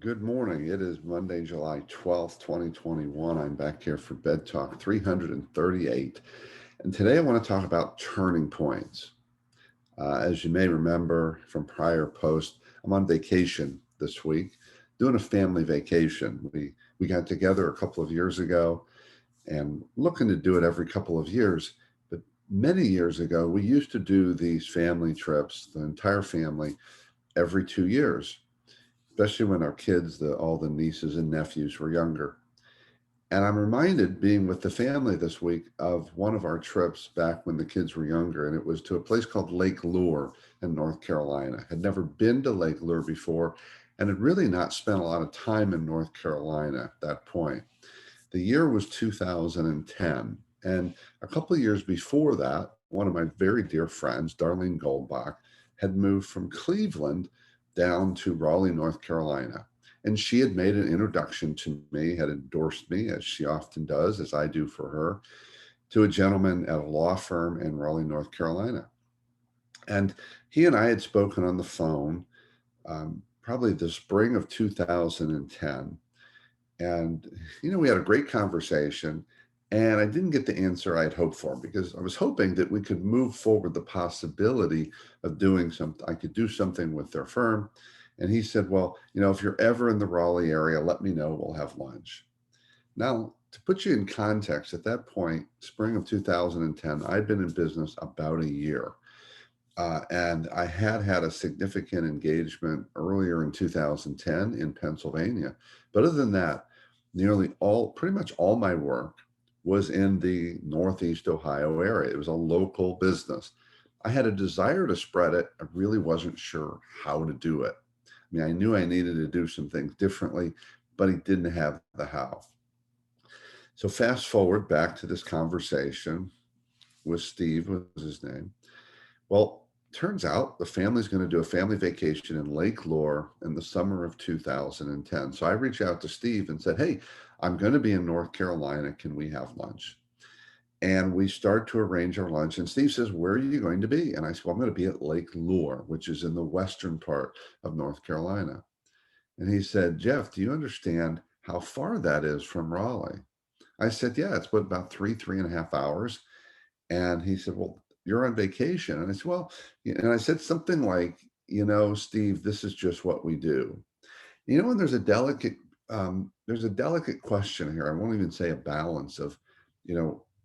Good morning. It is Monday, July 12th, 2021. I'm back here for Bed Talk 338. And today I want to talk about turning points. As you may remember from prior posts, I'm on vacation this week, doing a family vacation. We got together a couple of years ago and looking to do it every couple of years. But many years ago, we used to do these family trips, the entire family, every 2 years, especially when our kids, all the nieces and nephews were younger. And I'm reminded, being with the family this week, of one of our trips back when the kids were younger, and it was to a place called Lake Lure in North Carolina. Had never been to Lake Lure before, and had really not spent a lot of time in North Carolina at that point. The year was 2010, and a couple of years before that, one of my very dear friends, Darlene Goldbach, had moved from Cleveland down to Raleigh, North Carolina. And she had made an introduction to me, had endorsed me, as she often does, as I do for her, to a gentleman at a law firm in Raleigh, North Carolina. And he and I had spoken on the phone probably the spring of 2010. And, we had a great conversation. And I didn't get the answer I'd hoped for, because I was hoping that we could move forward the possibility of doing something. I could do something with their firm. And he said, well, if you're ever in the Raleigh area, let me know. We'll have lunch. Now, to put you in context, at that point, spring of 2010, I'd been in business about a year. And I had had a significant engagement earlier in 2010 in Pennsylvania. But other than that, pretty much all my work was in the Northeast Ohio area. It was a local business. I had a desire to spread it. I really wasn't sure how to do it. I mean, I knew I needed to do some things differently, but I didn't have the how. So fast forward back to this conversation with Steve, was his name. Well, turns out the family's going to do a family vacation in Lake Lure in the summer of 2010. So I reached out to Steve and said, hey, I'm going to be in North Carolina. Can we have lunch? And we start to arrange our lunch. And Steve says, where are you going to be? And I said, well, I'm going to be at Lake Lure, which is in the western part of North Carolina. And he said, Jeff, do you understand how far that is from Raleigh? I said, yeah, it's about 3.5 hours. And he said, well, you're on vacation. And I said, well, and I said something like, Steve, this is just what we do. And there's a delicate question here. I won't even say a balance of,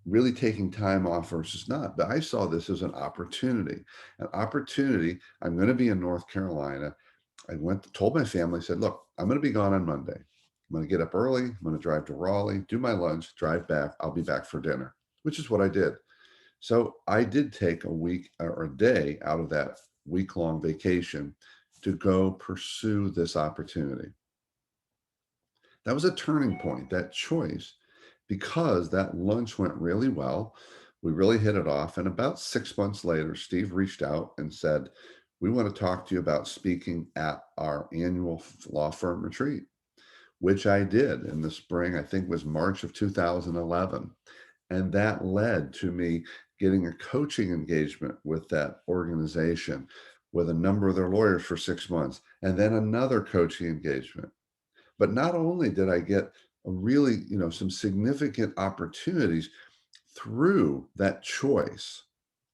really taking time off versus not. But I saw this as an opportunity. An opportunity. I'm going to be in North Carolina. Told my family, said, look, I'm going to be gone on Monday. I'm going to get up early. I'm going to drive to Raleigh, do my lunch, drive back. I'll be back for dinner, which is what I did. So I did take a week or a day out of that week-long vacation to go pursue this opportunity. That was a turning point, that choice, because that lunch went really well. We really hit it off. And about 6 months later, Steve reached out and said, we want to talk to you about speaking at our annual law firm retreat, which I did in the spring. I think it was March of 2011. And that led to me getting a coaching engagement with that organization with a number of their lawyers for 6 months, and then another coaching engagement. But not only did I get a really, some significant opportunities through that choice,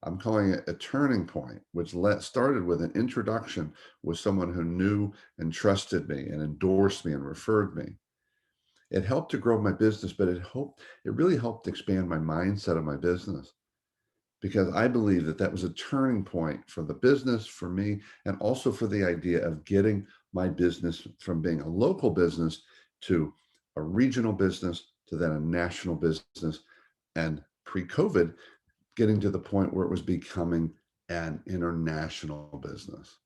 I'm calling it a turning point, which started with an introduction with someone who knew and trusted me and endorsed me and referred me. It helped to grow my business, but it really helped expand my mindset of my business, because I believe that was a turning point for the business, for me, and also for the idea of getting my business from being a local business to a regional business to then a national business, and pre-COVID, getting to the point where it was becoming an international business.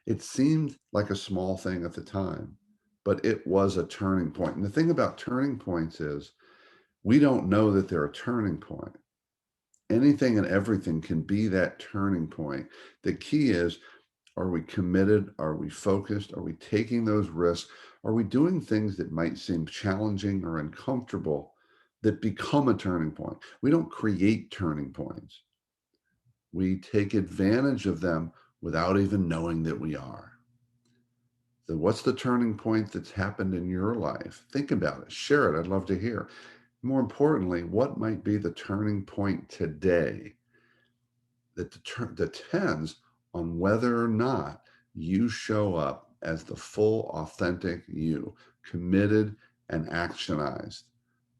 It seemed like a small thing at the time, but it was a turning point. And the thing about turning points is we don't know that they're a turning point. Anything and everything can be that turning point. The key is, are we committed? Are we focused? Are we taking those risks? Are we doing things that might seem challenging or uncomfortable that become a turning point? We don't create turning points. We take advantage of them without even knowing that we are. So what's the turning point that's happened in your life? Think about it. Share it. I'd love to hear. More importantly, what might be the turning point today that depends on whether or not you show up as the full, authentic you, committed and actionized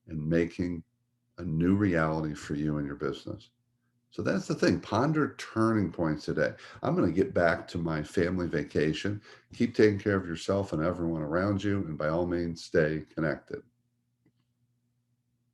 and making a new reality for you and your business. So that's the thing. Ponder turning points today. I'm going to get back to my family vacation. Keep taking care of yourself and everyone around you. And by all means, stay connected.